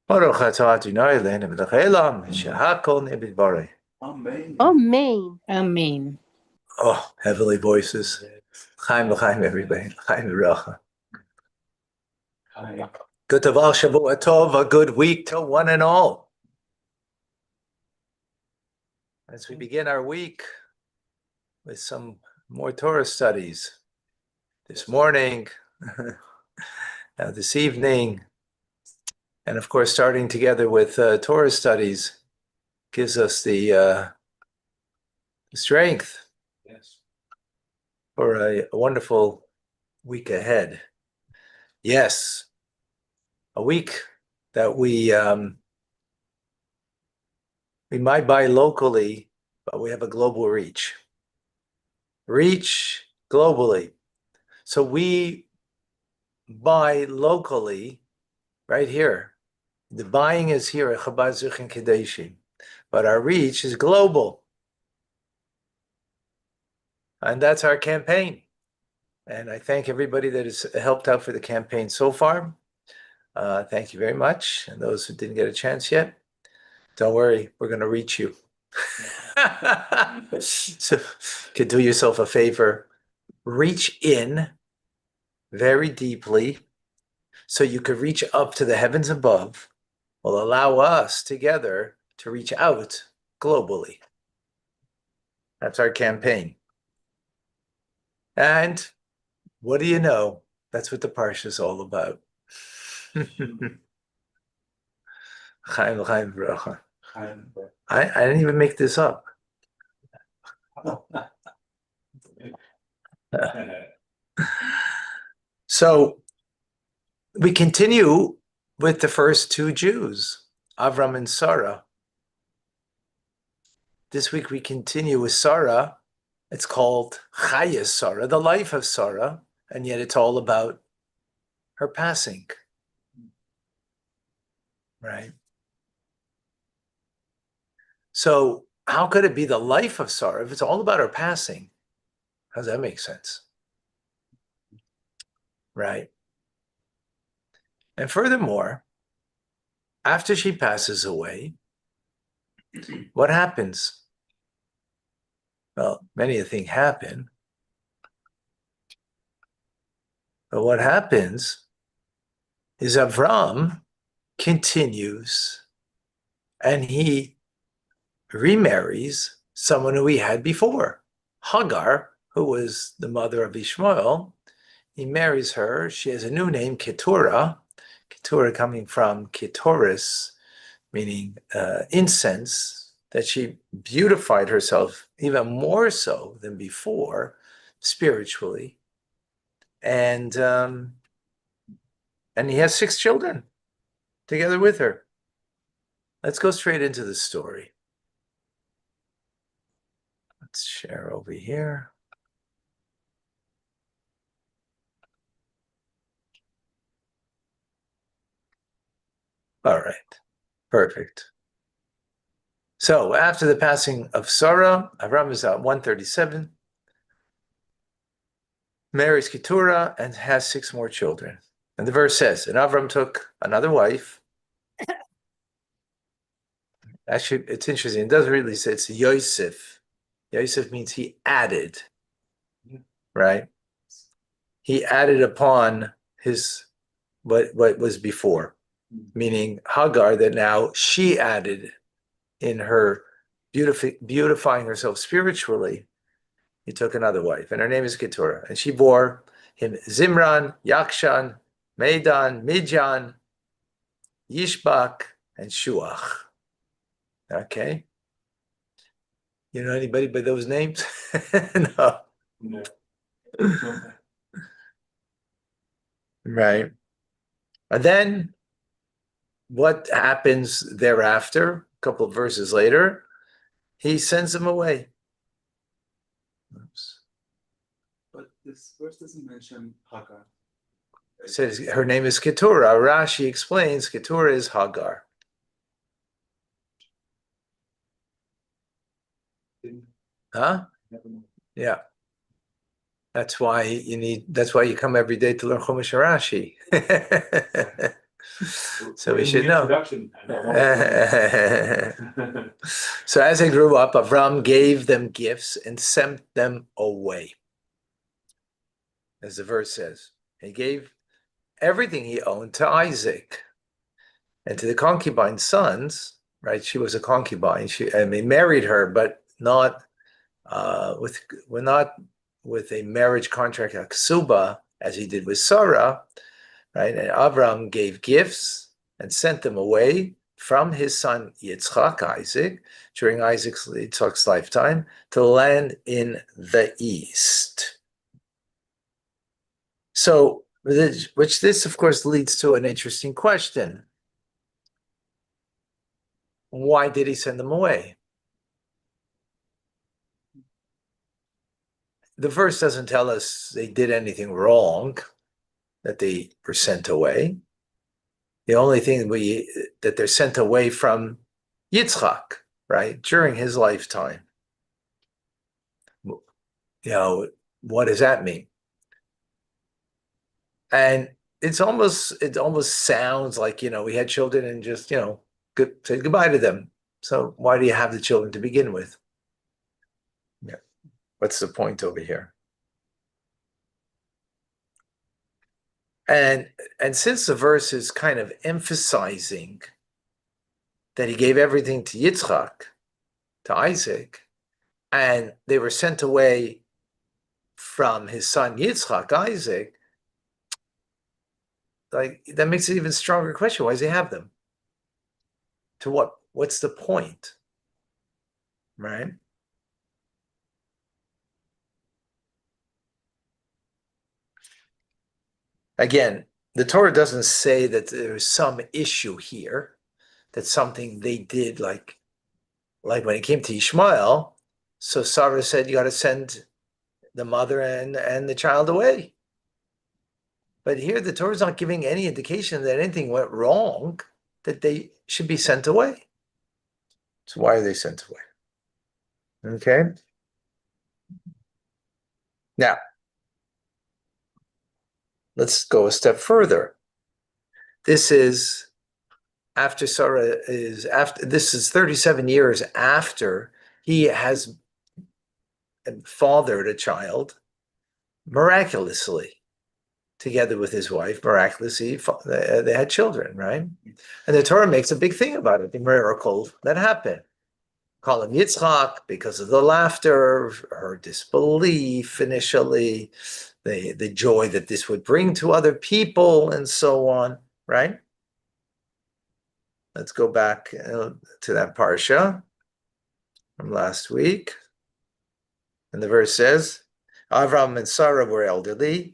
Baruch atah Adonai Eloheinu melech haolam, shehakol nהיה b'dbarei. Amen. Amen. Oh, heavenly voices. Chaim l'chaim, everybody. Chaim l'bracha. Good Taval Shavua Tov, a good week to one and all. As we begin our week with some more Torah studies this morning, this evening, and of course, starting together with Torah studies gives us the strength for a wonderful week ahead. Yes, a week that we might buy locally, but we have a global reach. Reach globally. So we buy locally right here. The buying is here at Chabad Zuchin Kedeshi, but our reach is global. And that's our campaign. And I thank everybody that has helped out for the campaign so far. Thank you very much. And those who didn't get a chance yet, don't worry, we're going to reach you. So you could do yourself a favor, reach in very deeply so you could reach up to the heavens above, will allow us together to reach out globally. That's our campaign. And what do you know? That's what the Parsha is all about. Chaim l'chaim bracha. I didn't even make this up. So we continue with the first two Jews, Avram and Sarah. This week we continue with Sarah. It's called Chayas Sarah, the life of Sarah, and yet it's all about her passing. Right? So how could it be the life of Sarah if it's all about her passing? How does that make sense? Right? And furthermore, after she passes away, what happens? Well, many a things happen. But what happens is Avram continues and he remarries someone who he had before. Hagar, who was the mother of Ishmael, he marries her. She has a new name, Keturah. Keturah coming from Ketoris, meaning incense, that she beautified herself even more so than before, spiritually. And he has 6 children together with her. Let's go straight into the story. Let's share over here. All right, perfect. So after the passing of Sarah, Avram is at 137, marries Keturah, and has 6 more children. And the verse says, and Avram took another wife. Actually, it's interesting. It doesn't really say it's Yosef. Yosef means he added, right? He added upon his what was before, meaning Hagar, that now she added in her beautifying herself spiritually. He took another wife, and her name is Keturah, and she bore him Zimran, Yakshan, Medan, Midjan, Yishbak, and Shuach. Okay. You know anybody by those names? No. No. Right. And then what happens thereafter? A couple of verses later, he sends them away. Oops. But this verse doesn't mention Hagar. It says her name is Keturah. Rashi explains Keturah is Hagar. Huh? Yeah. That's why you come every day to learn Chumash and Rashi. So we should know. Introduction. So as they grew up, Avram gave them gifts and sent them away. As the verse says, he gave everything he owned to Isaac and to the concubine's sons, right? She was a concubine. He married her, but not not with a marriage contract like Ksuba, as he did with Sarah, right? And Avram gave gifts and sent them away from his son Yitzchak, Isaac, during Yitzchak's lifetime, to land in the east. So, which this, of course, leads to an interesting question. Why did he send them away? The verse doesn't tell us they did anything wrong, that they were sent away. The only thing that they're sent away from Yitzchak, right, during his lifetime. What does that mean? And it almost sounds like, we had children and just, said goodbye to them. So why do you have the children to begin with? Yeah. What's the point over here? And since the verse is kind of emphasizing that he gave everything to Yitzchak, to Isaac, and they were sent away from his son Yitzchak, Isaac, like that makes it an even stronger question. Why does he have them? To what? What's the point? Right? Again, the Torah doesn't say that there's some issue here, that something they did like when it came to Ishmael. So Sarah said, you got to send the mother and the child away. But here the Torah is not giving any indication that anything went wrong, that they should be sent away. So why are they sent away? Okay. Now, let's go a step further. This is after Sarah this is 37 years after he has fathered a child miraculously. Together with his wife, miraculously, they had children, right? And the Torah makes a big thing about it, the miracle that happened. Call him Yitzchak because of the laughter, her disbelief initially, the joy that this would bring to other people, and so on, right? Let's go back to that parsha from last week. And the verse says, Avram and Sarah were elderly.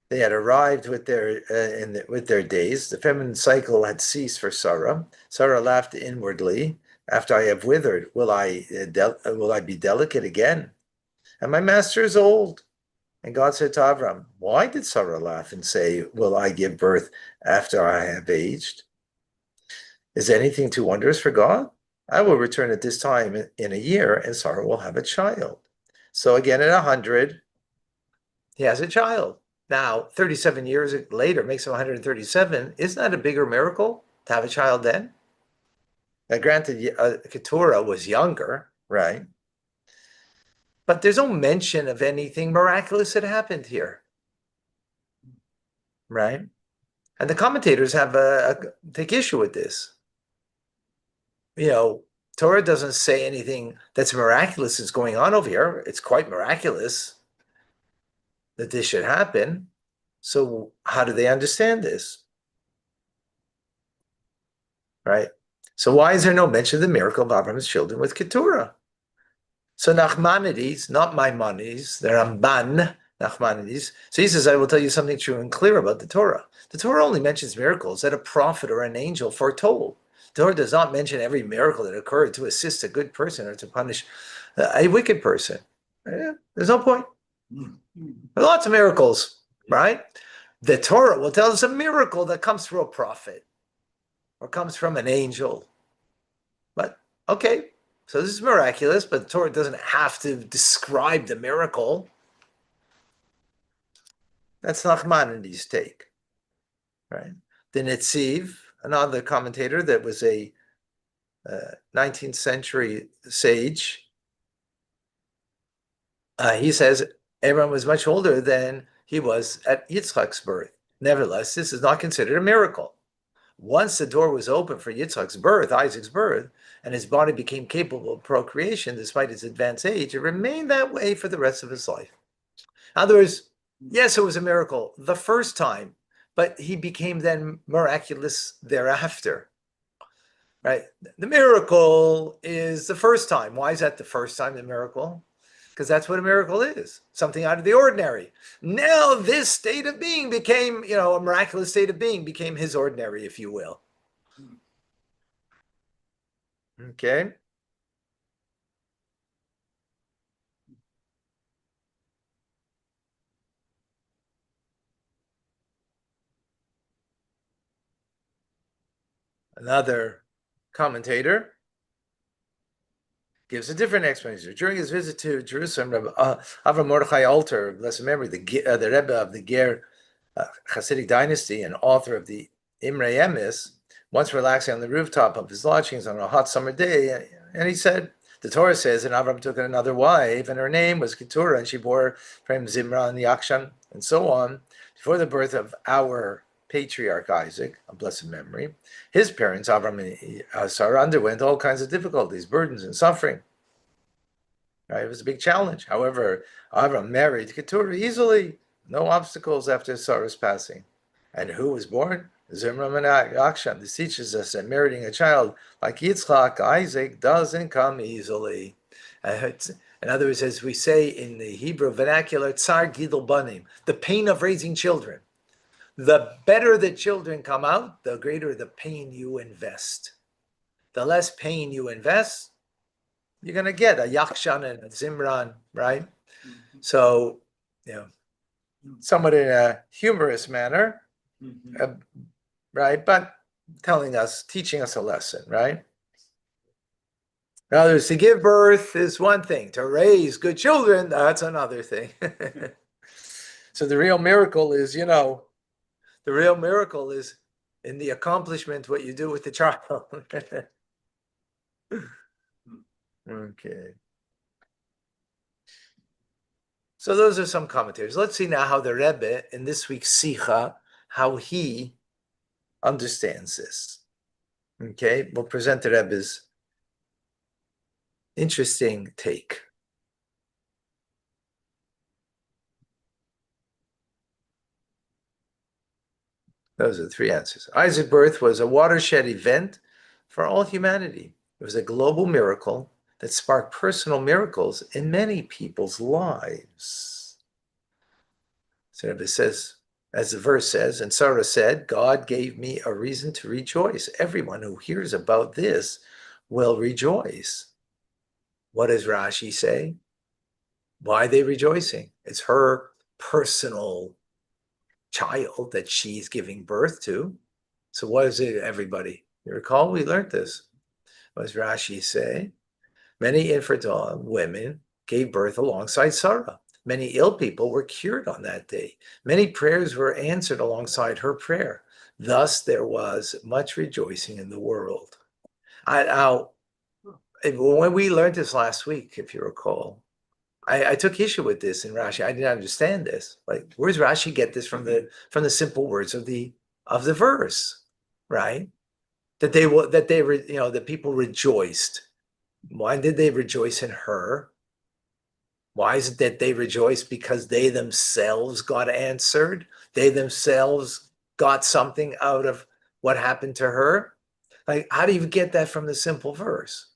They had arrived with their days. The feminine cycle had ceased for Sarah. Sarah laughed inwardly. After I have withered, will I be delicate again? And my master is old. And God said to Avram, why did Sarah laugh and say, will I give birth after I have aged? Is anything too wondrous for God? I will return at this time in a year, and Sarah will have a child. So again, at 100, he has a child. Now, 37 years later makes him 137. Isn't that a bigger miracle to have a child then? Now, granted, Keturah was younger, right? But there's no mention of anything miraculous that happened here, right? And the commentators take issue with this. Torah doesn't say anything that's miraculous is going on over here. It's quite miraculous that this should happen. So how do they understand this? Right? So why is there no mention of the miracle of Abraham's children with Keturah? So Nachmanides, not Maimonides, the Ramban, Nachmanides. So he says, I will tell you something true and clear about the Torah. The Torah only mentions miracles that a prophet or an angel foretold. The Torah does not mention every miracle that occurred to assist a good person or to punish a wicked person. There's no point. There are lots of miracles, right? The Torah will tell us a miracle that comes through a prophet or comes from an angel. But, okay, so this is miraculous, but the Torah doesn't have to describe the miracle. That's Nachmanides' take, right? the Netziv, another commentator that was a 19th century sage, he says Abraham was much older than he was at Yitzchak's birth. Nevertheless, this is not considered a miracle. Once the door was open for Yitzchak's birth, Isaac's birth, and his body became capable of procreation despite his advanced age, it remained that way for the rest of his life. In other words, yes, it was a miracle the first time, but he became then miraculous thereafter. Right? The miracle is the first time. Why is that the first time, the miracle? Because that's what a miracle is, something out of the ordinary. Now this state of being became, a miraculous state of being became his ordinary, if you will. Okay. Another commentator gives a different explanation. During his visit to Jerusalem, Avram Mordechai Alter, blessed memory, the Rebbe of the Ger Hasidic dynasty and author of the Imre Emes, once relaxing on the rooftop of his lodgings on a hot summer day, and he said, the Torah says, and Avram took another wife, and her name was Keturah, and she bore for him Zimra and Yakshan, and so on. Before the birth of our patriarch Isaac, of blessed memory, his parents, Avram and Sarah, underwent all kinds of difficulties, burdens, and suffering. Right? It was a big challenge. However, Avram married Keturah easily, no obstacles after Sarah's passing. And who was born? Zimram and Yakshan. This teaches us that marrying a child like Yitzchak, Isaac, doesn't come easily. In other words, as we say in the Hebrew vernacular, tsar gidul banim, the pain of raising children. The better the children come out, the greater the pain you invest. The less pain you invest, you're going to get a Yakshan and a Zimran, right? Mm-hmm. So, somewhat in a humorous manner, right? But teaching us a lesson, right? In other words, to give birth is one thing. To raise good children, that's another thing. So the real miracle is, in the accomplishment, what you do with the child. Okay. So those are some commentaries. Let's see now how the Rebbe in this week's Sicha, how he understands this. Okay, we'll present the Rebbe's interesting take. Those are the three answers. Isaac's birth was a watershed event for all humanity. It was a global miracle that sparked personal miracles in many people's lives. So it says, as the verse says, and Sarah said, God gave me a reason to rejoice. Everyone who hears about this will rejoice. What does Rashi say? Why are they rejoicing? It's her personal child that she's giving birth to. So what is it, everybody? You recall we learned this. What does Rashi say? Many infertile women gave birth alongside Sarah. Many ill people were cured on that day. Many prayers were answered alongside her prayer. Thus, there was much rejoicing in the world. When we learned this last week, if you recall, I took issue with this in Rashi. I didn't understand this. Like, where does Rashi get this from the simple words of the verse, right? That people rejoiced. Why did they rejoice in her? Why is it that they rejoice? Because they themselves got answered. They themselves got something out of what happened to her. Like, how do you get that from the simple verse,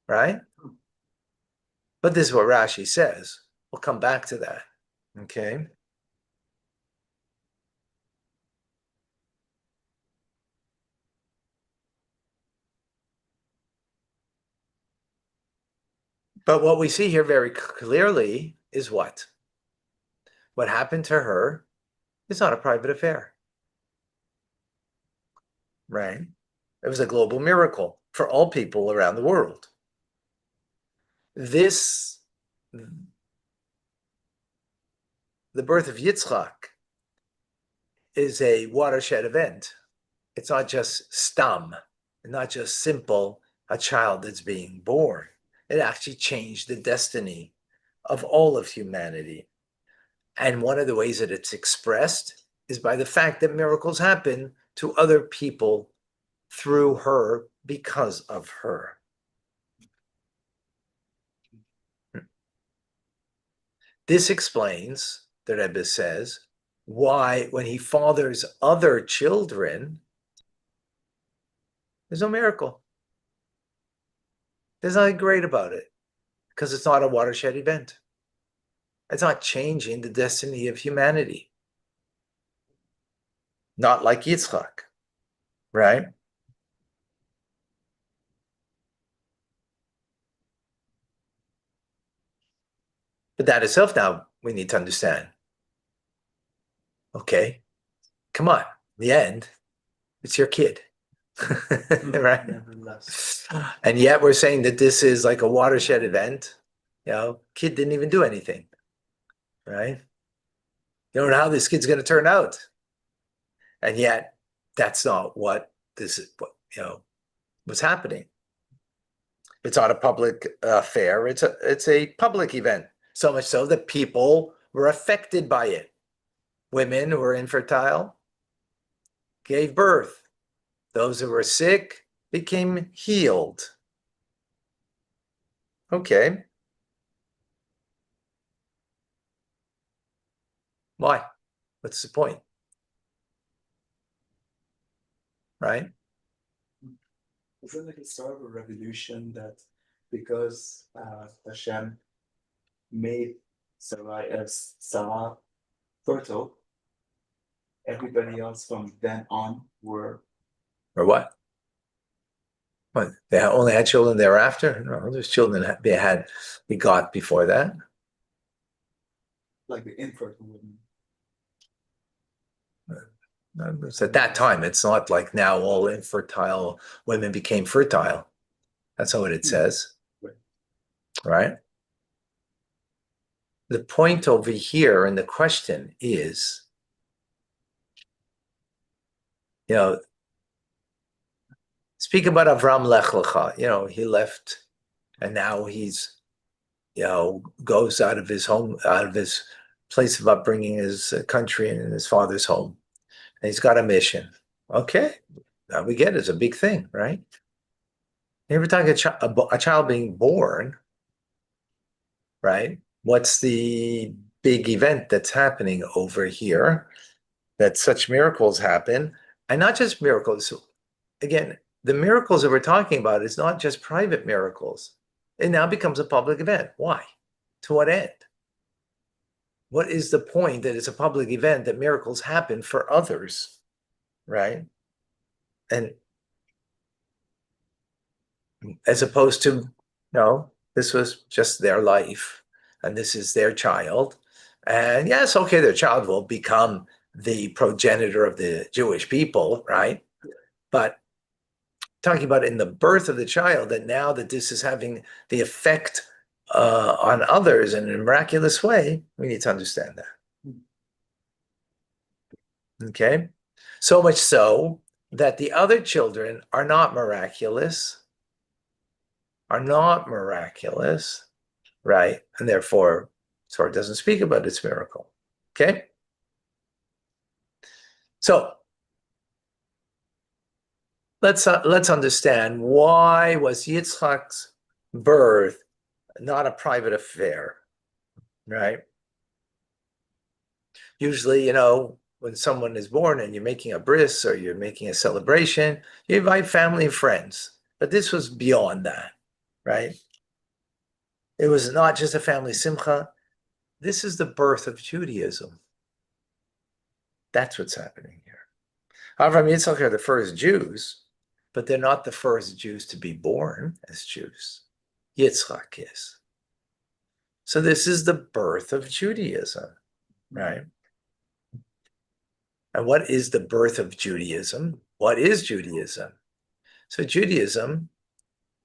right? But this is what Rashi says. We'll come back to that. Okay. But what we see here very clearly is what? What happened to her is not a private affair. Right? It was a global miracle for all people around the world. The birth of Yitzchak is a watershed event it's not just stam, not just simple, a child that's being born. It actually changed the destiny of all of humanity. And one of the ways that it's expressed is by the fact that miracles happen to other people through her because of her. This explains, the Rebbe says, why when he fathers other children, there's no miracle. There's nothing great about it because it's not a watershed event. It's not changing the destiny of humanity. Not like Yitzchak, right? But that itself now we need to understand. Okay, come on. In the end, it's your kid. Right? Nevertheless. And yet we're saying that this is like a watershed event. Kid didn't even do anything. Right? You don't know how this kid's going to turn out. And yet that's not what this is, what's happening. It's not a public affair. It's a public event. So much so that people were affected by it. Women who were infertile gave birth. Those who were sick became healed. Okay. Why? What's the point? Right? Isn't it a sort of a revolution that because Hashem made Sarah fertile, everybody else from then on were Or what? What? They only had children thereafter? No, there's children that they had begot before that. like the infertile women. It's at that time. It's not like now all infertile women became fertile. That's not what it says. Right? The point over here in the question is, speak about Avram Lech Lecha. He left and now he's, goes out of his home, out of his place of upbringing, his country and his father's home. And he's got a mission. Okay, now we get it. It's a big thing, right? Every time a child being born, right? What's the big event that's happening over here that such miracles happen? And not just miracles. Again, the miracles that we're talking about is not just private miracles. It now becomes a public event. Why? To what end? What is the point that it's a public event that miracles happen for others, right? And as opposed to, no, this was just their life and this is their child. And yes, okay, their child will become the progenitor of the Jewish people, right? But talking about in the birth of the child, that now that this is having the effect on others in a miraculous way, we need to understand that. Okay? So much so that the other children are not miraculous, right? And therefore, Torah doesn't speak about its miracle. Okay? So let's understand, why was Yitzchak's birth not a private affair, right? Usually, when someone is born and you're making a bris or you're making a celebration, you invite family and friends. But this was beyond that, right? It was not just a family simcha. This is the birth of Judaism. That's what's happening here. Avraham and Yitzchak are the first Jews, but they're not the first Jews to be born as Jews. Yitzchak is. So this is the birth of Judaism, right? And what is the birth of Judaism? What is Judaism? So Judaism,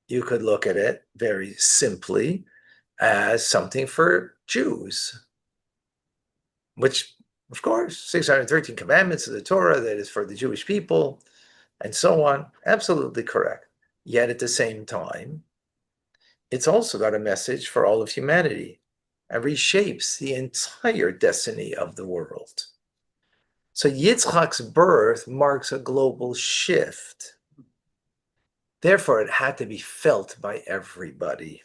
you could look at it very simply as something for Jews, which, of course, 613 commandments of the Torah, that is for the Jewish people. and so on. Absolutely correct. Yet at the same time, it's also got a message for all of humanity and reshapes the entire destiny of the world. So Yitzchak's birth marks a global shift. Therefore, it had to be felt by everybody.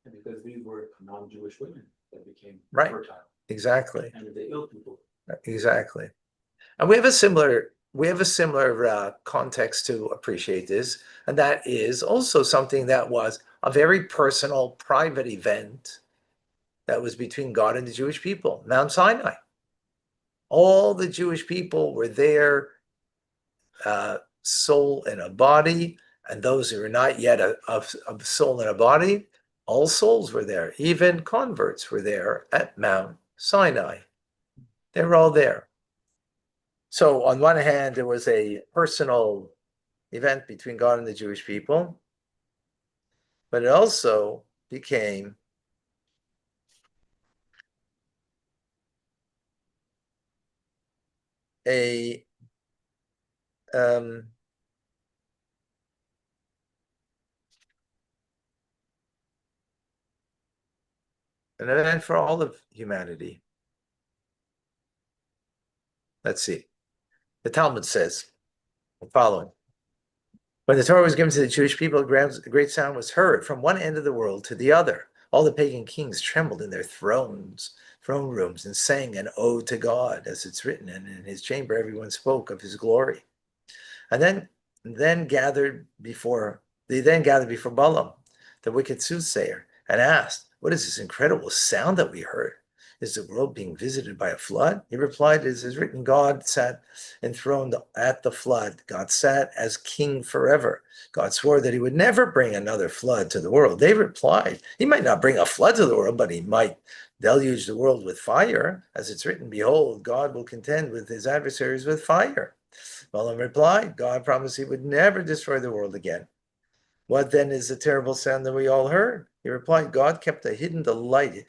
And because these were non-Jewish women that became Right. fertile. Exactly. And the ill people. Exactly. And we have a similar context to appreciate this, and that is also something that was a very personal, private event that was between God and the Jewish people, Mount Sinai. All the Jewish people were there, soul and a body, and those who were not yet of soul and a body, all souls were there. Even converts were there at Mount Sinai. They were all there. So on one hand, there was a personal event between God and the Jewish people, but it also became a an event for all of humanity. Let's see. The Talmud says the following. When the Torah was given to the Jewish people, a great sound was heard from one end of the world to the other. All the pagan kings trembled in their throne rooms, and sang an ode to God, as it's written, and in his chamber everyone spoke of his glory. And then gathered before Balaam, the wicked soothsayer, and asked, "What is this incredible sound that we heard? Is the world being visited by a flood?" He replied, "It is written, God sat enthroned at the flood. God sat as king forever. God swore that he would never bring another flood to the world." They replied, "He might not bring a flood to the world, but he might deluge the world with fire. As it's written, behold, God will contend with his adversaries with fire." Balaam replied, "God promised he would never destroy the world again. What then is the terrible sound that we all heard?" He replied, "God kept a hidden delight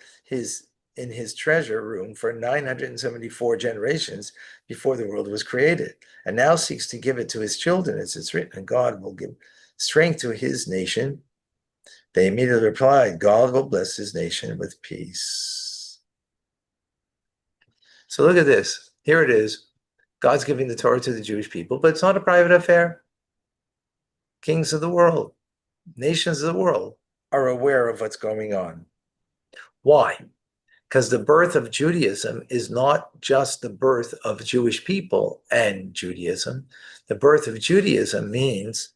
in his treasure room for 974 generations before the world was created, and now seeks to give it to his children, as it's written, God will give strength to his nation." They immediately replied, "God will bless his nation with peace." So look at this. Here it is. God's giving the Torah to the Jewish people, but it's not a private affair. Kings of the world, nations of the world are aware of what's going on. Why? Because the birth of Judaism is not just the birth of Jewish people and Judaism. The birth of Judaism means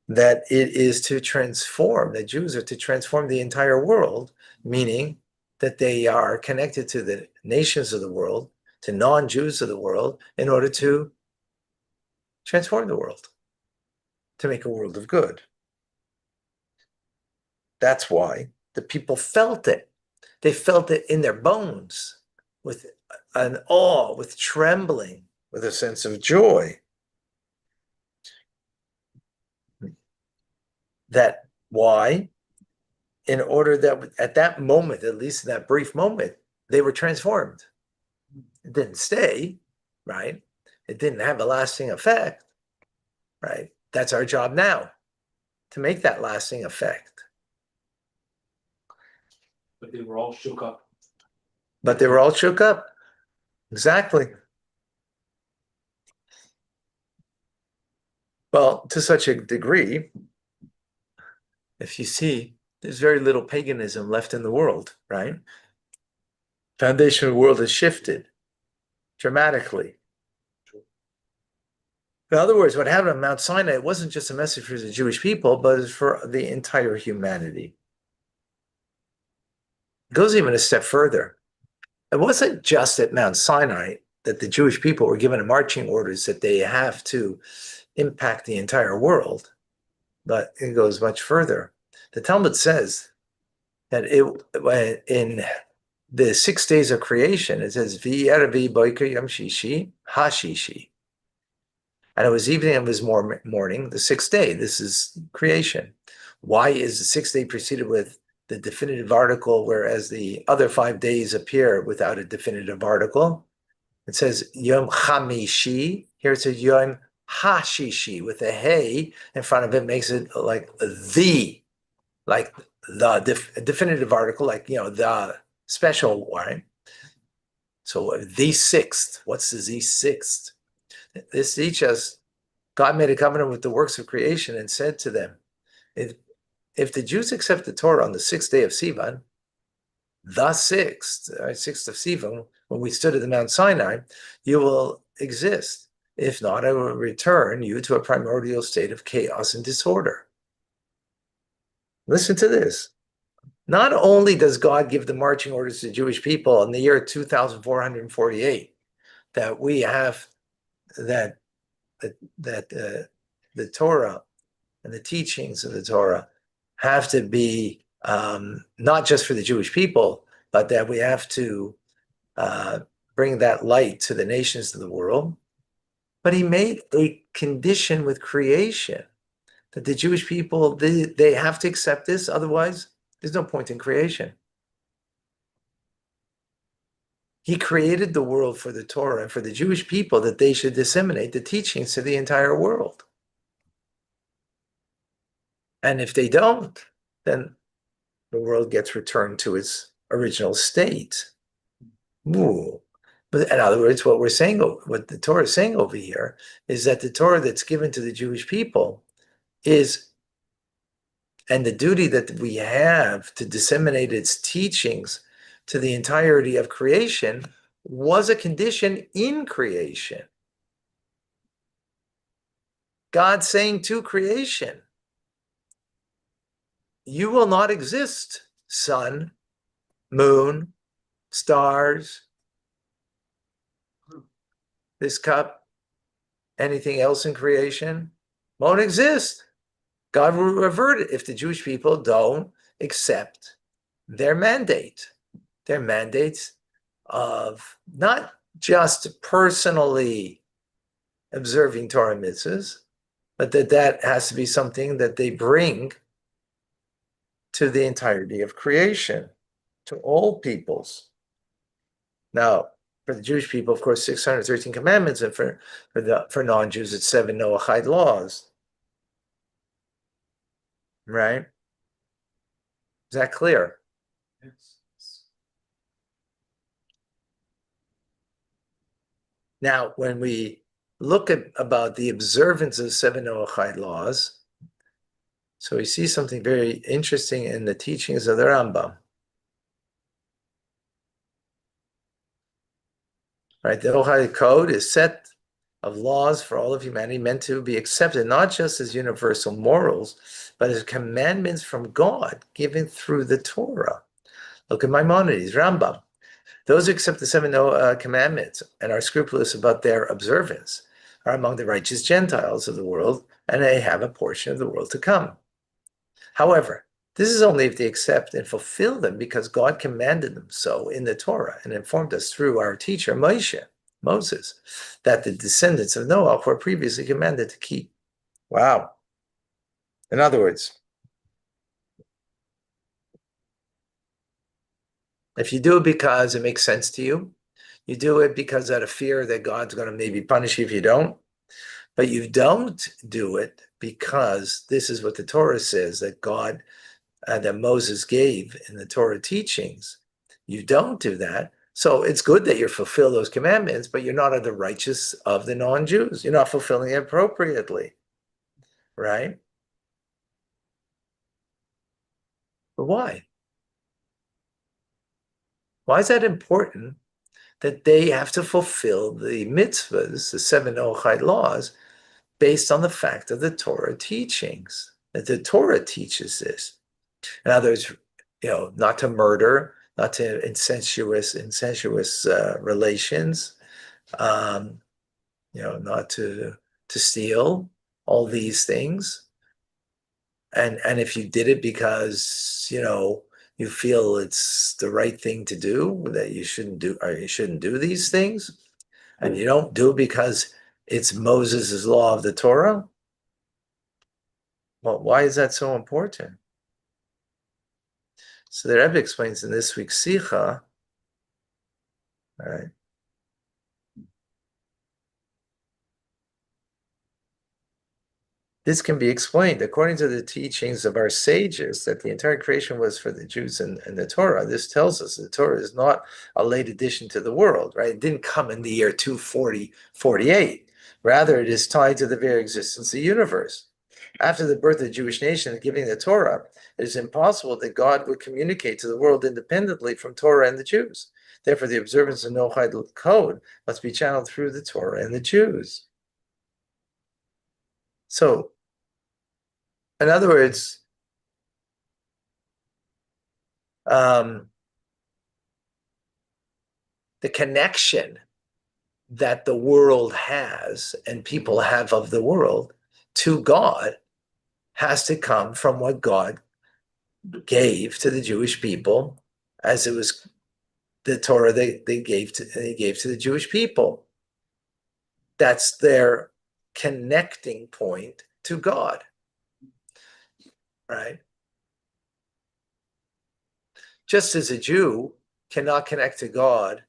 that it is to transform, the Jews are to transform the entire world, meaning that they are connected to the nations of the world, to non-Jews of the world, in order to transform the world, to make a world of good. That's why the people felt it. They felt it in their bones with an awe, with trembling, with a sense of joy. That why? In order that at that moment, at least in that brief moment, they were transformed. It didn't stay, right? It didn't have a lasting effect, right? That's our job now, to make that lasting effect. But they were all shook up. But they were all shook up. Exactly. Well, to such a degree, if you see, there's very little paganism left in the world, right? Foundation of the world has shifted dramatically. In other words, what happened on Mount Sinai, it wasn't just a message for the Jewish people, but it's for the entire humanity. It goes even a step further. It wasn't just at Mount Sinai that the Jewish people were given marching orders that they have to impact the entire world, but it goes much further. The Talmud says that in the 6 days of creation, it says, V'yeravi boiker yom shishi, hashishi. And it was evening of his morning, the 6th day. This is creation. Why is the 6th day preceded with the definitive article, whereas the other 5 days appear without a definitive article? It says Yom Chamishi. Here it says Yom Hashishi with a hey in front of it, makes it like the definitive article, like the special one. So the sixth. What's the sixth? This teaches God made a covenant with the works of creation and said to them, if the Jews accept the Torah on the sixth day of Sivan, the sixth of Sivan, when we stood at the Mount Sinai, you will exist. If not, I will return you to a primordial state of chaos and disorder. Listen to this. Not only does God give the marching orders to the Jewish people in the year 2448 that we have that the Torah and the teachings of the Torah have to be not just for the Jewish people, but that we have to bring that light to the nations of the world. But he made a condition with creation that the Jewish people, they have to accept this. Otherwise, there's no point in creation. He created the world for the Torah and for the Jewish people that they should disseminate the teachings to the entire world. And if they don't, then the world gets returned to its original state. Ooh. But in other words, what the Torah is saying over here is that the Torah that's given to the Jewish people is, and the duty that we have to disseminate its teachings to the entirety of creation was a condition in creation. God saying to creation, you will not exist, sun, moon, stars, this cup, anything else in creation won't exist. God will revert it if the Jewish people don't accept their mandates of not just personally observing Torah mitzvahs, but that has to be something that they bring to the entirety of creation, to all peoples. Now, for the Jewish people, of course, 613 commandments, and for non-Jews, it's 7 Noahide laws. Right? Is that clear? Yes. Now, when we look at about the observance of 7 Noahide laws, so we see something very interesting in the teachings of the Rambam. Right? The Noahide code is a set of laws for all of humanity meant to be accepted not just as universal morals, but as commandments from God given through the Torah. Look at Maimonides, Rambam. Those who accept the 7 commandments and are scrupulous about their observance are among the righteous Gentiles of the world, and they have a portion of the world to come. However, this is only if they accept and fulfill them because God commanded them so in the Torah and informed us through our teacher Moses, that the descendants of Noah were previously commanded to keep. Wow. In other words, if you do it because it makes sense to you, you do it because out of fear that God's going to maybe punish you if you don't, but you don't do it because this is what the Torah says that God, that Moses gave in the Torah teachings. You don't do that. So it's good that you fulfill those commandments, but you're not of the righteous of the non-Jews. You're not fulfilling it appropriately, right? But why? Why is that important that they have to fulfill the mitzvahs, the 7 Noahide laws, based on the fact of the Torah teachings? That the Torah teaches this. In other words, not to murder, not to incestuous relations, not to steal, all these things. And if you did it because you feel it's the right thing to do, that you shouldn't do these things, and you don't do it because it's Moses' law of the Torah, well, why is that so important? So the Rebbe explains in this week's Sicha, all right, This can be explained according to the teachings of our sages that the entire creation was for the Jews and the Torah. This tells us the Torah is not a late addition to the world, right? It didn't come in the year 240, 48. Rather, it is tied to the very existence of the universe. After the birth of the Jewish nation and giving the Torah, it is impossible that God would communicate to the world independently from Torah and the Jews. Therefore, the observance of Noahide code must be channeled through the Torah and the Jews. So, in other words, the connection that the world has and people have of the world to God has to come from what God gave to the Jewish people, as it was the Torah they gave to the Jewish people. That's their connecting point to God, right? Just as a Jew cannot connect to God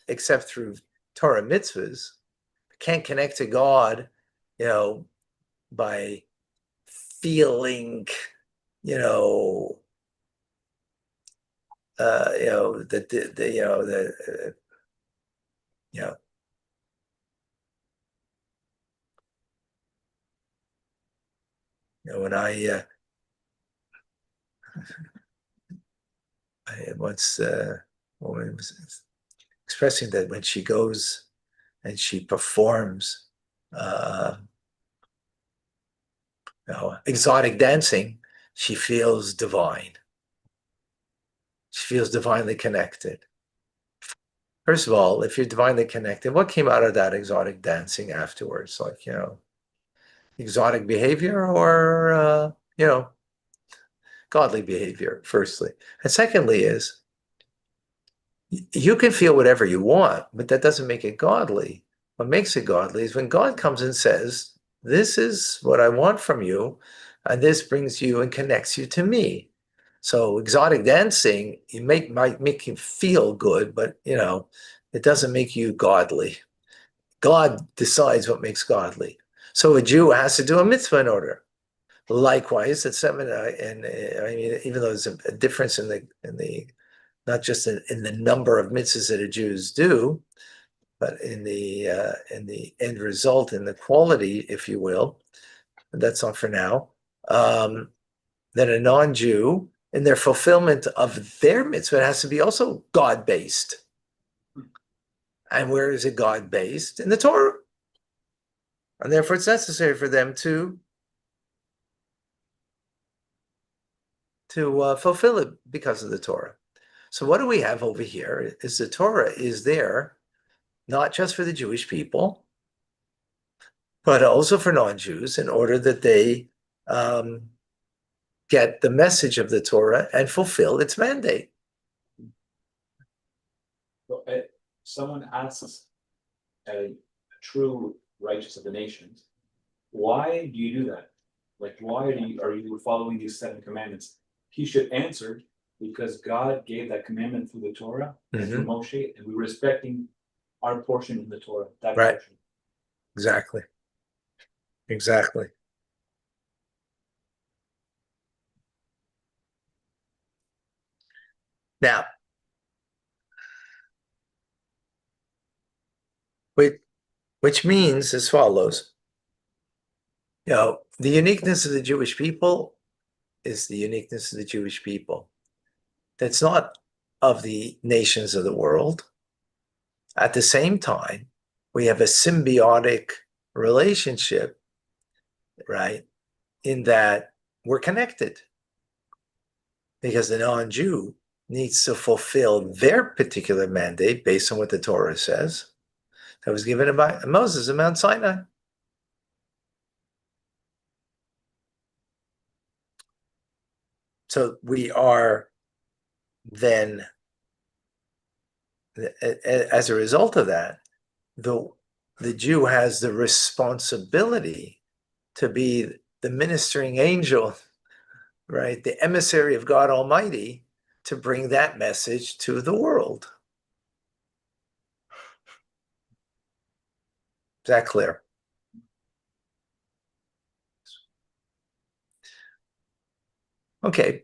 except through Torah mitzvahs, can't connect to God, by feeling, you know, when I once a woman was expressing that when she goes and she performs exotic dancing, she feels divine. She feels divinely connected. First of all, if you're divinely connected, what came out of that exotic dancing afterwards? Like, exotic behavior or, godly behavior, firstly. And secondly is, you can feel whatever you want, but that doesn't make it godly. What makes it godly is when God comes and says, this is what I want from you, and this brings you and connects you to me. So exotic dancing, might make you feel good, but it doesn't make you godly. God decides what makes godly. So a Jew has to do a mitzvah in order. Likewise, at seven, and I mean, even though there's a difference in the not just in the number of mitzvahs that a Jews do, but in the end result, in the quality, if you will. And that's all for now. That a non-Jew, in their fulfillment of their mitzvah, has to be also God-based. And where is it God-based? In the Torah. And therefore, it's necessary for them to fulfill it because of the Torah. So what do we have over here is the Torah is there not just for the Jewish people, but also for non-Jews in order that they get the message of the Torah and fulfill its mandate. So, someone asks a true righteous of the nations, why do you do that? Like, why are you following these 7 commandments? He should answer, because God gave that commandment through the Torah and through Moshe, and we're respecting our portion in the Torah. That right. Portion. Exactly. Now, which means as follows. The uniqueness of the Jewish people is the uniqueness of the Jewish people. That's not of the nations of the world. At the same time, we have a symbiotic relationship, right? In that we're connected. Because the non-Jew needs to fulfill their particular mandate based on what the Torah says that was given by Moses at Mount Sinai. So we are then, as a result of that, the Jew has the responsibility to be the ministering angel, right? The emissary of God Almighty to bring that message to the world. Is that clear? Okay.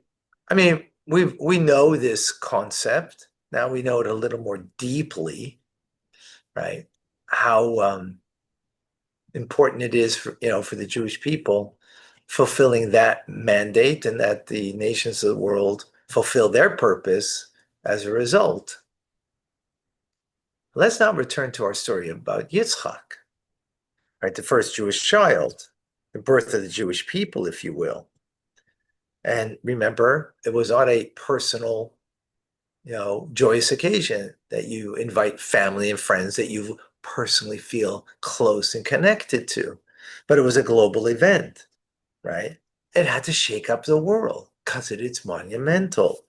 I mean, we know this concept. Now we know it a little more deeply, right? How important it is for for the Jewish people fulfilling that mandate, and that the nations of the world fulfill their purpose as a result. Let's now return to our story about Yitzchak, right? The first Jewish child, the birth of the Jewish people, if you will. And remember, it was on a personal, joyous occasion that you invite family and friends that you personally feel close and connected to. But it was a global event, right? It had to shake up the world because it's monumental.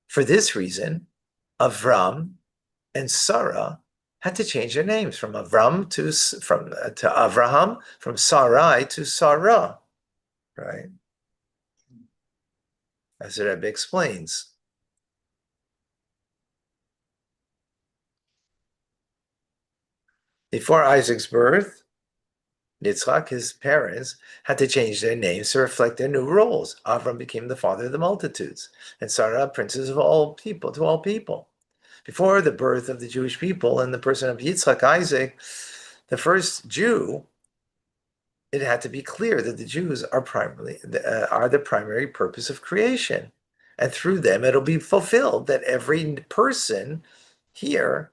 For this reason, Avram and Sarah had to change their names from Avram to Avraham, from Sarai to Sarah, right? As the Rebbe explains. Before Isaac's birth, Yitzchak, his parents, had to change their names to reflect their new roles. Avram became the father of the multitudes, and Sarah, princess of all people, to all people. Before the birth of the Jewish people in the person of Yitzchak, Isaac, the first Jew, it had to be clear that the Jews are the primary purpose of creation, and through them it'll be fulfilled that every person here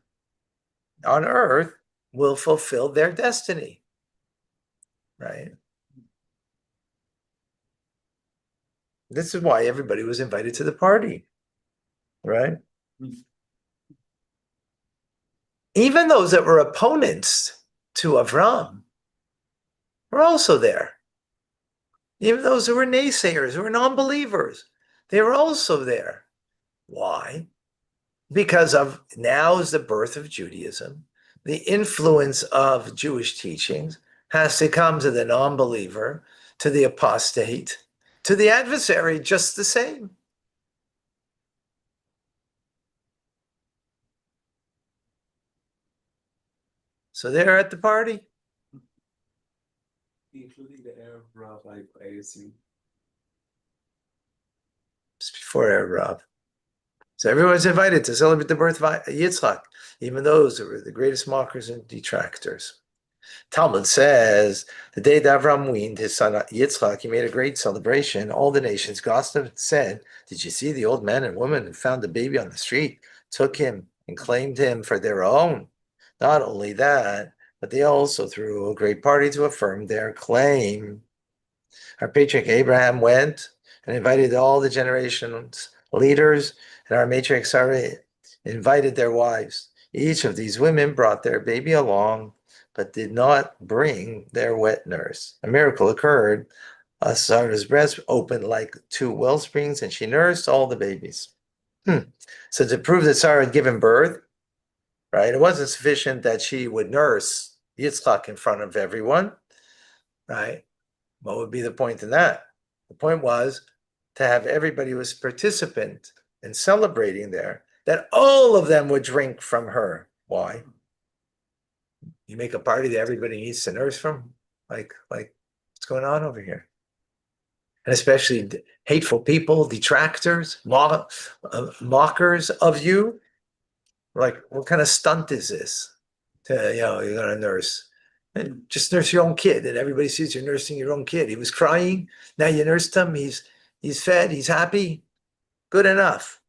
on earth will fulfill their destiny, right? This is why everybody was invited to the party, right? Even those that were opponents to Avram were also there. Even those who were naysayers, who were non-believers, they were also there. Why? Because of now is the birth of Judaism. The influence of Jewish teachings has to come to the non-believer, to the apostate, to the adversary, just the same. So they're at the party. Including the Arab rabbi, I assume. It's before Erev Rav. So everyone's invited to celebrate the birth of Yitzchak, even those who were the greatest mockers and detractors. Talmud says, the day that Avram weaned his son Yitzchak, he made a great celebration. All the nations gossiped and said, did you see the old man and woman who found the baby on the street, took him and claimed him for their own? Not only that, but they also threw a great party to affirm their claim. Our patriarch Abraham went and invited all the generations leaders, and our matriarch Sarah invited their wives. Each of these women brought their baby along, but did not bring their wet nurse. A miracle occurred. Sarah's breast opened like two well springs, and she nursed all the babies. So to prove that Sarah had given birth, right, it wasn't sufficient that she would nurse Yitzchak in front of everyone, right? What would be the point in that? The point was to have everybody who was participant in celebrating there, that all of them would drink from her. Why? You make a party that everybody needs to nurse from? Like what's going on over here? And especially hateful people, detractors, mockers of you. Like, what kind of stunt is this? You're going to nurse. And just nurse your own kid, and everybody sees you're nursing your own kid. He was crying. Now you nursed him. He's fed. He's happy. Good enough.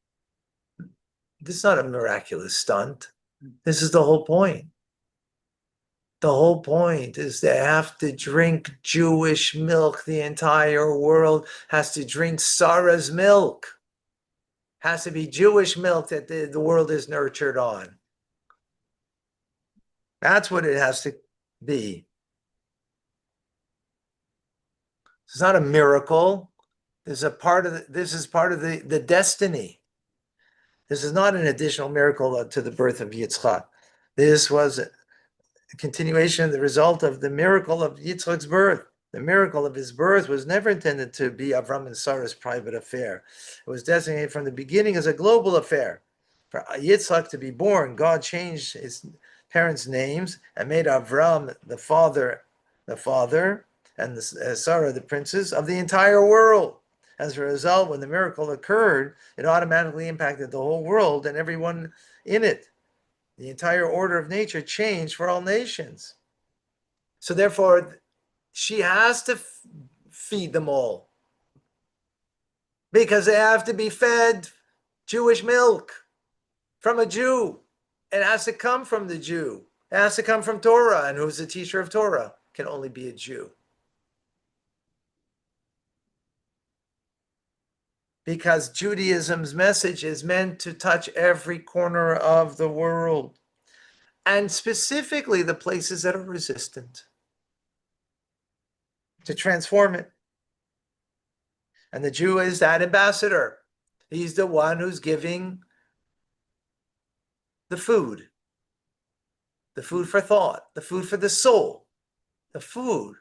This is not a miraculous stunt. This is the whole point. The whole point is they have to drink Jewish milk. The entire world has to drink Sarah's milk. Has to be Jewish milk that the world is nurtured on. That's what it has to be. It's not a miracle. This is part of the destiny. This is not an additional miracle to the birth of Yitzchak. This was a continuation of the result of the miracle of Yitzchak's birth. The miracle of his birth was never intended to be Avram and Sarah's private affair. It was designated from the beginning as a global affair. For Yitzchak to be born, God changed his parents' names and made Avram the father, and Sarah, the princes of the entire world. As a result, when the miracle occurred, it automatically impacted the whole world and everyone in it. The entire order of nature changed for all nations. So therefore, she has to feed them all because they have to be fed Jewish milk from a Jew. It has to come from the Jew. It has to come from Torah. And who's the teacher of Torah? Can only be a Jew. Because Judaism's message is meant to touch every corner of the world, and specifically the places that are resistant, to transform it. And the Jew is that ambassador. He's the one who's giving the food for thought, the food for the soul, the food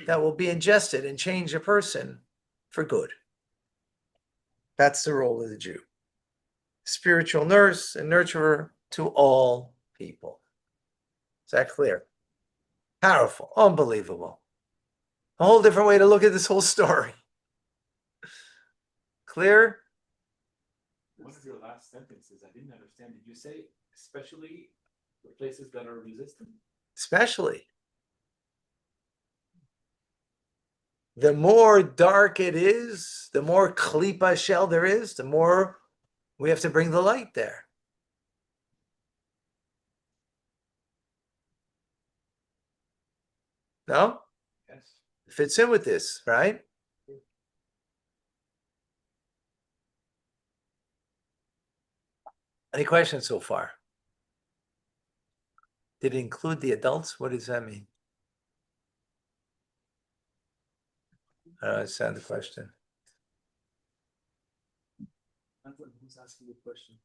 that will be ingested and change a person for good. That's the role of the Jew. Spiritual nurse and nurturer to all people. Is that clear? Powerful, unbelievable. A whole different way to look at this whole story. Clear? One of your last sentences, I didn't understand. Did you say especially the places that are resistant? Especially. The more dark it is, the more klipa shell there is, the more we have to bring the light there. No? Yes. It fits in with this, right? Any questions so far? Did it include the adults? What does that mean? I don't understand the question. Who's asking the question?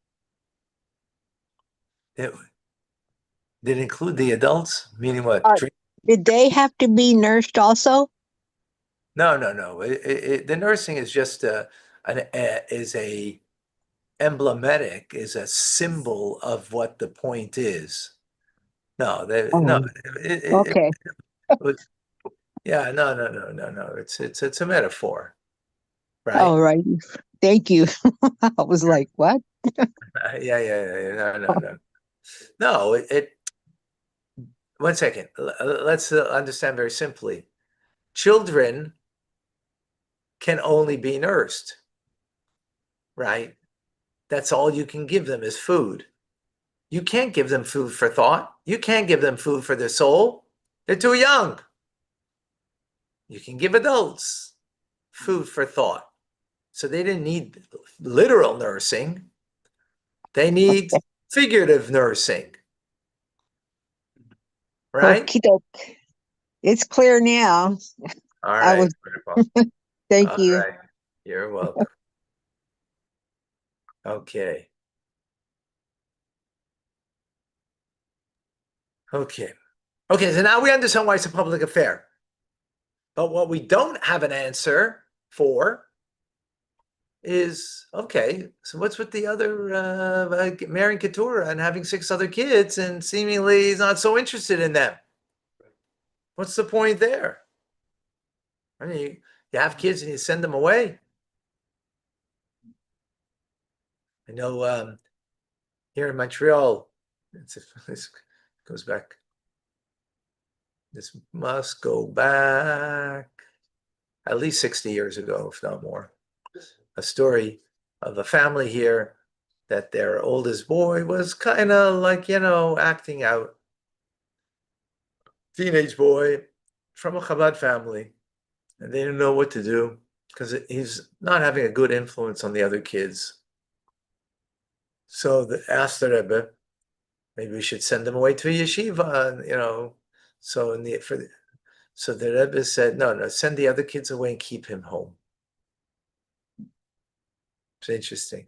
Did it include the adults? Meaning what? Did they have to be nursed also? No. The nursing is just is a emblematic, is a symbol of what the point is. No, no. Okay. Yeah, no. It's a metaphor, right? All right. Thank you. I was like, what? Yeah. No. No, one second. Let's understand very simply. Children can only be nursed, right? That's all you can give them is food. You can't give them food for thought. You can't give them food for their soul. They're too young. You can give adults food for thought. So they didn't need literal nursing. They need figurative nursing. Right? Okie doke. It's clear now. All right. Wonderful. Thank All you. right. You're welcome. Okay. Okay. So now we understand why it's a public affair. But what we don't have an answer for is, okay, so what's with the other marrying Keturah and having 6 other kids and seemingly he's not so interested in them? What's the point there? I mean, you have kids and you send them away. I know here in Montreal, this goes back. This must go back at least 60 years ago, if not more. A story of a family here that their oldest boy was kind of like, acting out. Teenage boy from a Chabad family, and they didn't know what to do because he's not having a good influence on the other kids. So they asked the Rebbe, maybe we should send him away to a yeshiva, So so the Rebbe said, no, send the other kids away and keep him home. It's interesting.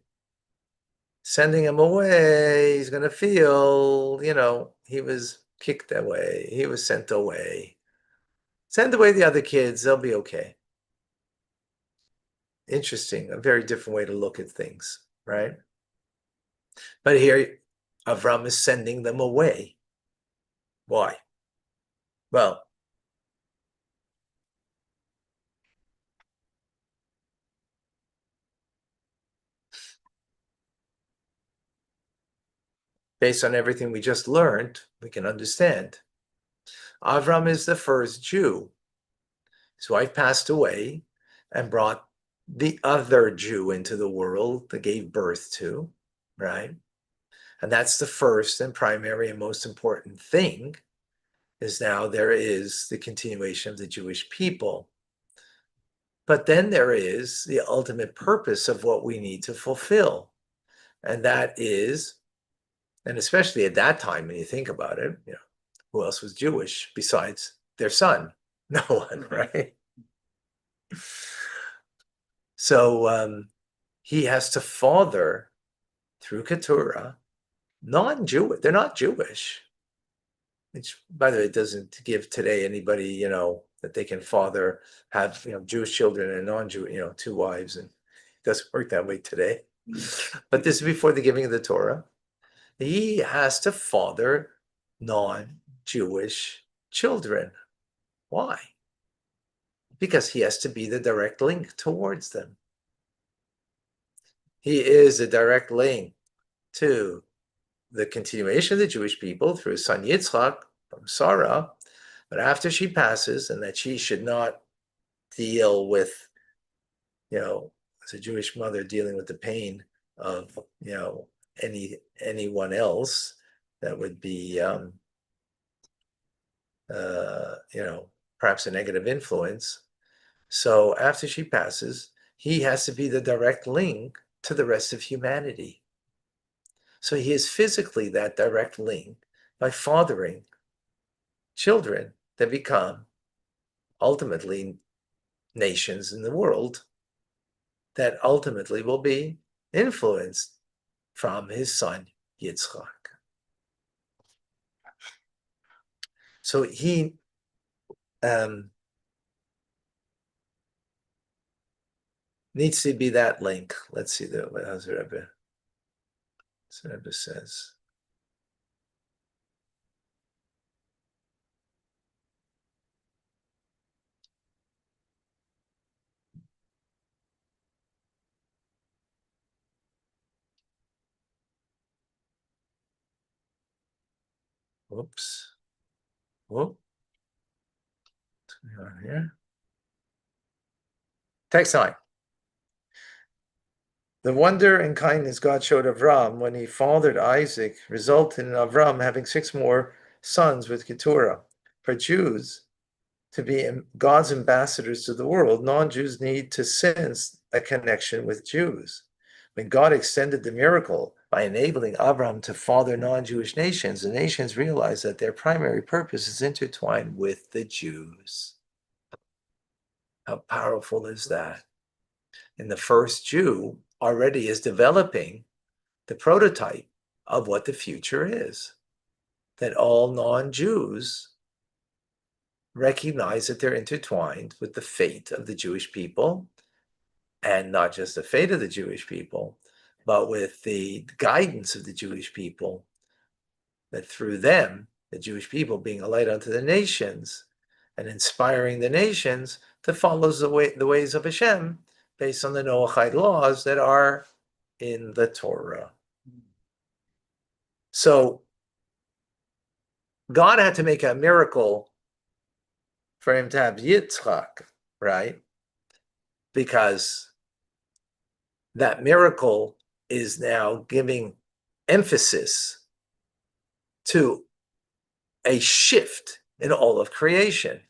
Sending him away, he's going to feel, he was kicked away. He was sent away. Send away the other kids. They'll be okay. Interesting. A very different way to look at things, right? But here, Avram is sending them away. Why? Well, based on everything we just learned, we can understand. Avram is the first Jew. His wife passed away and brought the other Jew into the world that gave birth to, right? And that's the first and primary and most important thing, is now there is the continuation of the Jewish people. But then there is the ultimate purpose of what we need to fulfill. And that is, and especially at that time, when you think about it, who else was Jewish besides their son? No one, right? So he has to father, through Keturah, non-Jewish. They're not Jewish. Which, by the way, doesn't give today anybody, that they can have, Jewish children and non-Jewish, two wives, and it doesn't work that way today. But this is before the giving of the Torah. He has to father non-Jewish children. Why? Because he has to be the direct link towards them. He is a direct link to the continuation of the Jewish people through his son Yitzchak from Sarah, but after she passes, and that she should not deal with, as a Jewish mother, dealing with the pain of, anyone else that would be, perhaps a negative influence. So after she passes, he has to be the direct link to the rest of humanity. So he is physically that direct link by fathering children that become ultimately nations in the world that ultimately will be influenced from his son Yitzchak. So he needs to be that link. Let's see what else the Rebbe says. Whoops. Whoop. What's going on here? Text 9. The wonder and kindness God showed Avram when he fathered Isaac resulted in Avram having 6 more sons with Keturah. For Jews to be God's ambassadors to the world, non-Jews need to sense a connection with Jews. When God extended the miracle by enabling Avram to father non-Jewish nations, the nations realized that their primary purpose is intertwined with the Jews. How powerful is that? And the first Jew already is developing the prototype of what the future is. That all non-Jews recognize that they're intertwined with the fate of the Jewish people, and not just the fate of the Jewish people, but with the guidance of the Jewish people, that through them, the Jewish people being a light unto the nations and inspiring the nations to follow the ways of Hashem based on the Noahide laws that are in the Torah. So God had to make a miracle for him to have Yitzchak, right? Because that miracle is now giving emphasis to a shift in all of creation.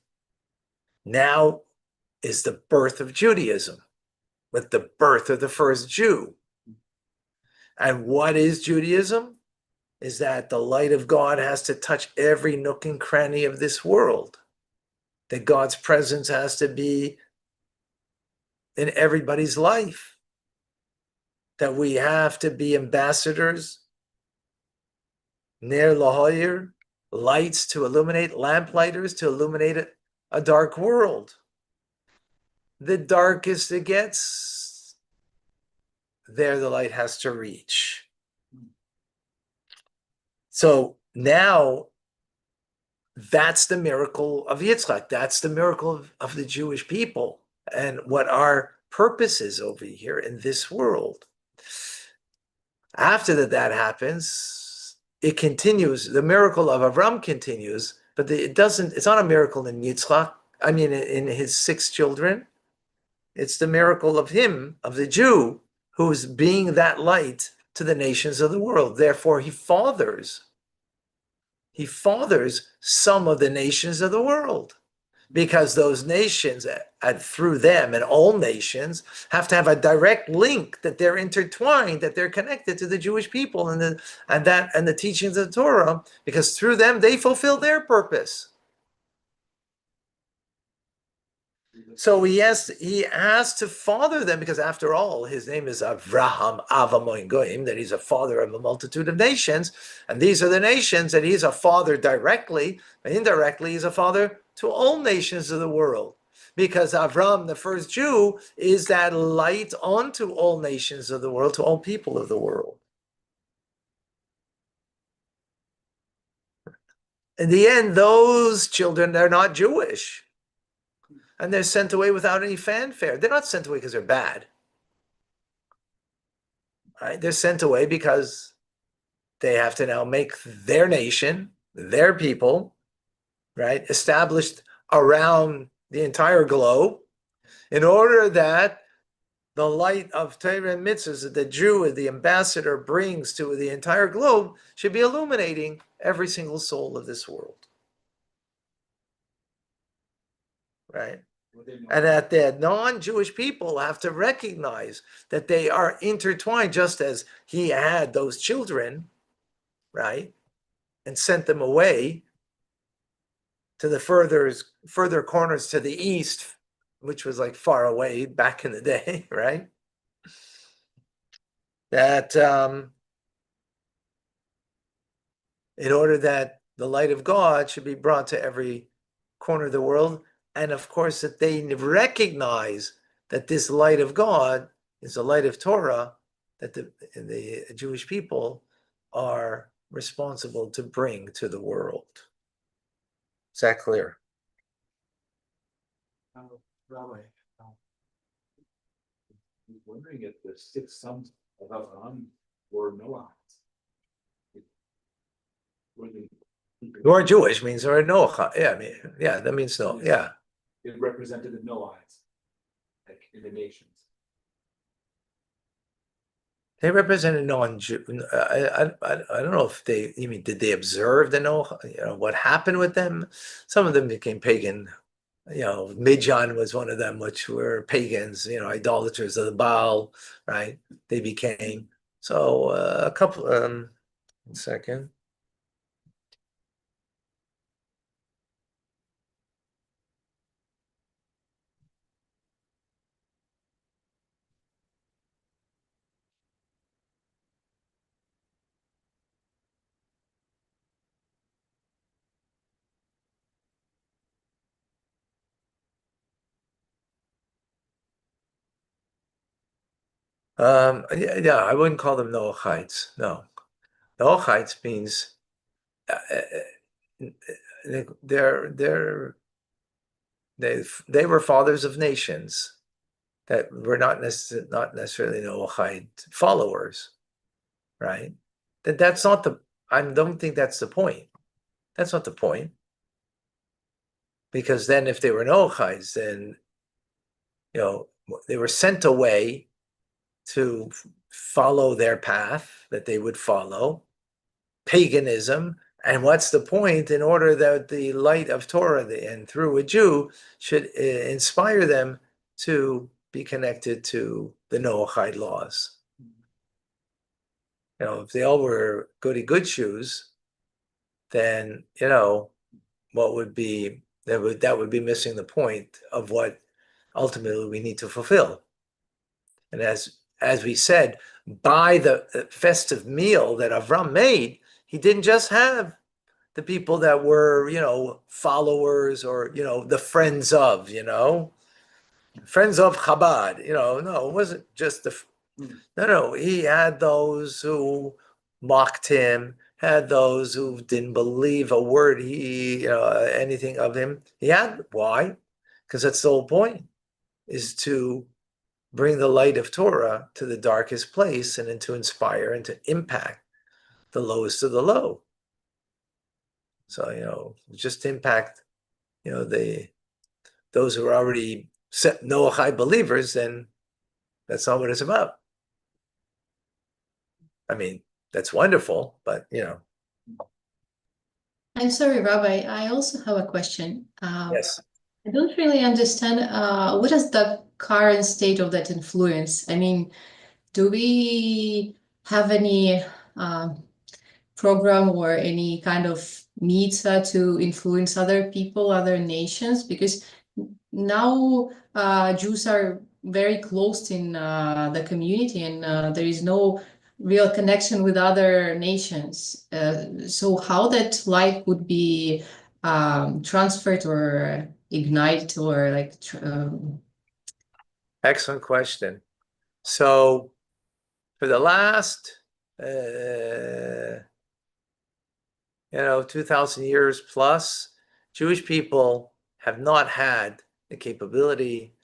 Now is the birth of Judaism, with the birth of the first Jew. And what is Judaism? Is that the light of God has to touch every nook and cranny of this world. That God's presence has to be in everybody's life. That we have to be ambassadors, ner lahoyer, lights to illuminate, lamplighters to illuminate a dark world. The darkest it gets, there the light has to reach. So now that's the miracle of Yitzchak. That's the miracle of the Jewish people and what our purpose is over here in this world. After that happens, it continues. The miracle of Avram continues, but it doesn't. It's not a miracle in Yitzchak. I mean, in his 6 children. It's the miracle of him, of the Jew, who's being that light to the nations of the world. Therefore, he fathers some of the nations of the world, because those nations, through them and all nations, have to have a direct link, that they're intertwined, that they're connected to the Jewish people and the teachings of the Torah, because through them they fulfill their purpose. So he has to father them, because after all, his name is Avraham Avamoin Goyim, that he's a father of a multitude of nations, and these are the nations that he's a father directly, but indirectly he's a father to all nations of the world, because Avram, the first Jew, is that light onto all nations of the world, to all people of the world. In the end, those children, they're not Jewish. And they're sent away without any fanfare. They're not sent away because they're bad. Right? They're sent away because they have to now make their nation, their people, right, established around the entire globe, in order that the light of Torah and mitzvahs that the Jew, the ambassador, brings to the entire globe should be illuminating every single soul of this world. Right? And that the non-Jewish people have to recognize that they are intertwined, just as he had those children, right, and sent them away to the further corners to the east, which was like far away back in the day, right? That in order that the light of God should be brought to every corner of the world, and of course that they recognize that this light of God is the light of Torah that the Jewish people are responsible to bring to the world. Is that clear? Rabbi, I was wondering if the 6 sons of Abraham were Noahites. Were they? You are Jewish means or Noah. Yeah, I mean, yeah, that means no. Yeah. It represented the Noahites, like in the nations. They represented non-Jew. I don't know if they. You mean, did they observe the Noah? You know what happened with them? Some of them became pagan. You know, Midian was one of them, which were pagans. You know, idolaters of the Baal. Right? They became so a couple. 1 second. Yeah, I wouldn't call them Noahites. No, Noahites means they were fathers of nations that were not necessarily Noahide followers, right? That's not the. I don't think that's the point. That's not the point. Because then, if they were Noahides, then they were sent away to follow their path that they would follow, paganism. And what's the point? In order that the light of Torah and through a Jew should inspire them to be connected to the Noahide laws. If they all were goody good shoes, then what would be that would be missing the point of what ultimately we need to fulfill. And as we said, by the festive meal that Avram made, he didn't just have the people that were, followers or, the friends of, friends of Chabad, no, it wasn't just no, he had those who mocked him, had those who didn't believe a word anything of him. Why? Because that's the whole point, is to bring the light of Torah to the darkest place and then to inspire and to impact the lowest of the low. So, just impact, those who are already Noahide believers, then that's not what it's about. I mean, that's wonderful, but I'm sorry, Rabbi, I also have a question. yes. I don't really understand what is the current state of that influence? I mean, do we have any program or any kind of mitzvah to influence other people, other nations? Because now Jews are very close in the community, and there is no real connection with other nations. So how that light would be transferred or ignited or like Excellent question. So for the last 2,000 years plus, Jewish people have not had the capability,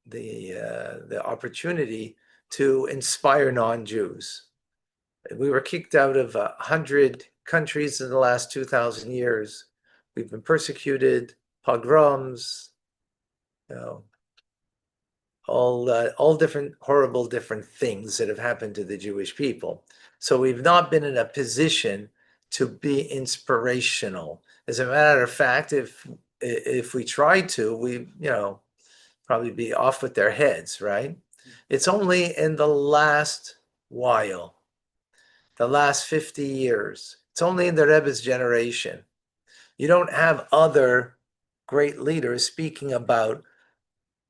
the opportunity to inspire non-Jews. We were kicked out of 100 countries in the last 2,000 years. We've been persecuted, pogroms, all different horrible different things that have happened to the Jewish people. So we've not been in a position to be inspirational. As a matter of fact, if we tried to, we probably be off with their heads, right? It's only in the last while, the last 50 years. It's only in the Rebbe's generation. You don't have other great leaders speaking about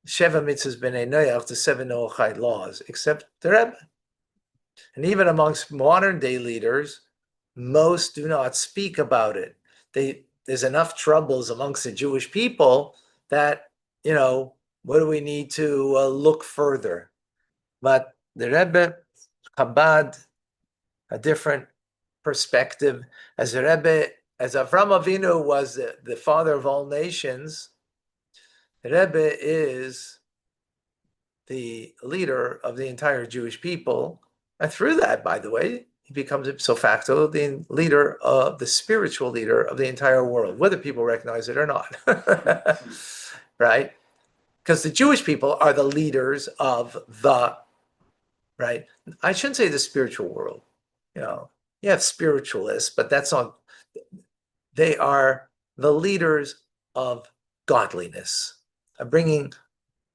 Sheva mitzvahs b'nei Noach, the 7 Noachide laws, except the Rebbe. And even amongst modern day leaders, most do not speak about it. There's enough troubles amongst the Jewish people that, what do we need to look further? But the Rebbe, Chabad, a different perspective. As the Rebbe, as Avram Avinu was the father of all nations, the Rebbe is the leader of the entire Jewish people. And through that, by the way, he becomes ipso facto the leader of the spiritual leader of the entire world, whether people recognize it or not. Right? Because the Jewish people are the leaders of right? I shouldn't say the spiritual world. You have spiritualists, but that's not, they are the leaders of godliness, of bringing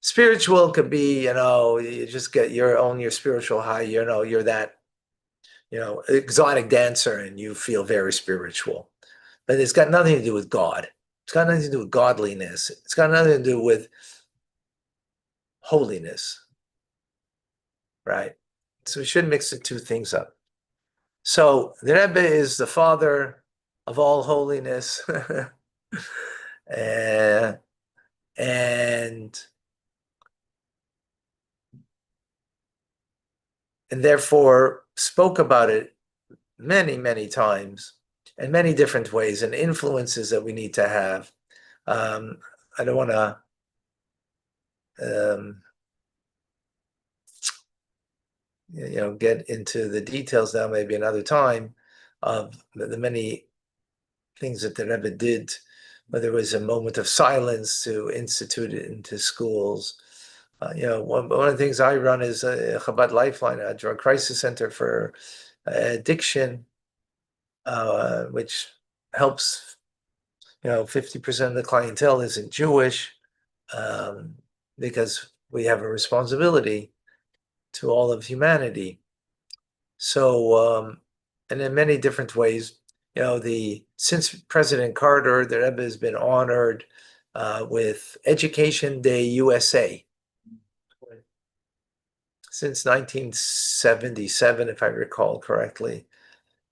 spiritual could be, you just get your spiritual high, you're that, exotic dancer and you feel very spiritual. But it's got nothing to do with God. It's got nothing to do with godliness. It's got nothing to do with holiness, right? So we shouldn't mix the two things up. So the Rebbe is the father of all holiness. And therefore spoke about it many, many times in many different ways and influences that we need to have. I don't want to get into the details now, maybe another time, of the many things that the Rebbe did, whether it was a moment of silence to institute it into schools. One of the things I run is a Chabad Lifeline, a drug crisis center for addiction, which helps, 50% of the clientele isn't Jewish, because we have a responsibility to all of humanity. So, and in many different ways, since President Carter, the Rebbe has been honored with Education Day USA. Since 1977, if I recall correctly,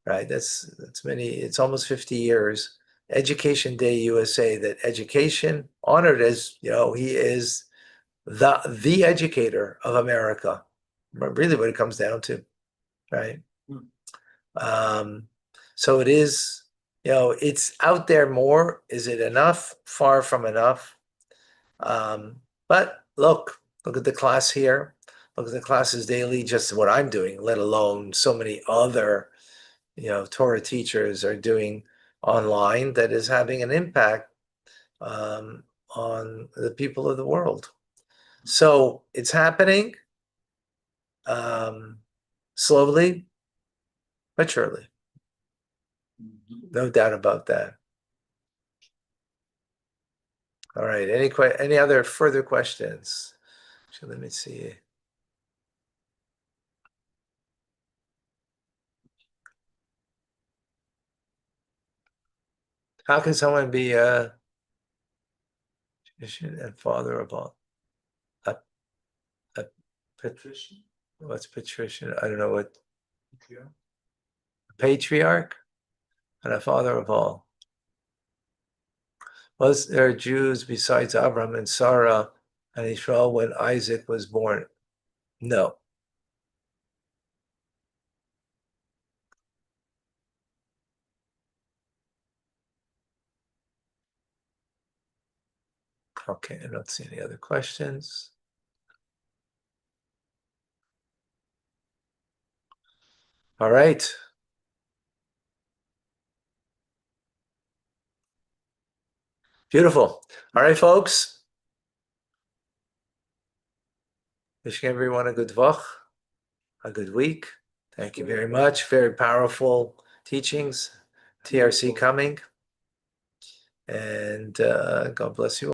right? It's almost 50 years. Education Day USA, that education honored as, he is the educator of America, really what it comes down to, right? So it is, it's out there more. Is it enough? Far from enough. But look at the class here. Look at the classes daily, just what I'm doing, let alone so many other Torah teachers are doing online that is having an impact on the people of the world. So it's happening slowly but surely. No doubt about that. All right. Any other further questions? So let me see. How can someone be a and father of all? A Patrician? what's patrician? I don't know what. Patriarch and a father of all. Was there Jews besides Abraham and Sarah and Israel when Isaac was born? No. Okay, I don't see any other questions. All right. Beautiful. All right, folks. Wishing everyone a good vach, a good week. Thank you very much. Very powerful teachings. TRC coming. And God bless you.